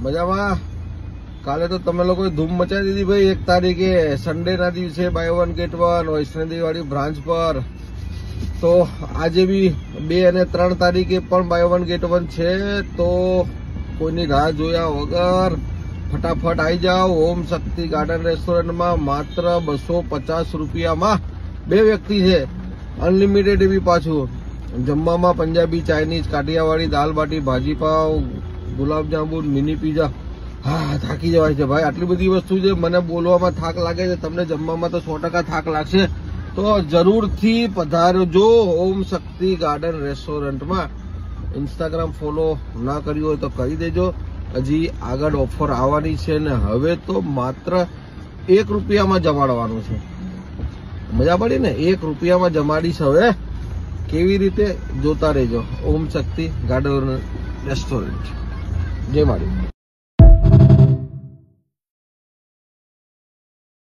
મજામાં. કાલે તો તમે લોકોએ ધૂમ મચાવી દીધી ભાઈ. 1 તારીખે સન્ડે ના દિવસે બાય 1 get 1 વૈષ્ણોદેવી વાળી બ્રાન્ચ પર. તો આજે બી 2 અને 3 તારીખે પણ બાય 1 get 1 છે. તો કોઈની રાહ જોયા વગર ફટાફટ આવી જાઓ. ઓમ શક્તિ ગાર્ડન રેસ્ટોરન્ટમાં માત્ર 250 રૂપિયામાં 2 વ્યક્તિ છે. અનલિમિટેડ એવી પાછું. જમવામાં પંજાબી, ચાઇનીઝ, કાઠિયાવાડી, દાલ બાટી, ભાજી પાવ, ગુલાબજાંબુ, મિની પીઝા. હા, થાકી જવાય છે ભાઈ. આટલી બધી વસ્તુ છે. મને બોલવામાં થાક લાગે છે, તમને જમવામાં તો 100% થાક લાગશે. તો જરૂરથી પધારજો ઓમ શક્તિ ગાર્ડન રેસ્ટોરન્ટમાં. ઇન્સ્ટાગ્રામ ફોલો ના કર્યું હોય તો કરી દેજો. હજી આગળ ઓફર આવવાની છે ને હવે તો માત્ર 1 રૂપિયામાં જમાડવાનું છે. મજા પડી ને? 1 રૂપિયામાં જમાડીશ હવે. કેવી રીતે જોતા રહેજો. ઓમ શક્તિ ગાર્ડન રેસ્ટોરન્ટ. જય માડી.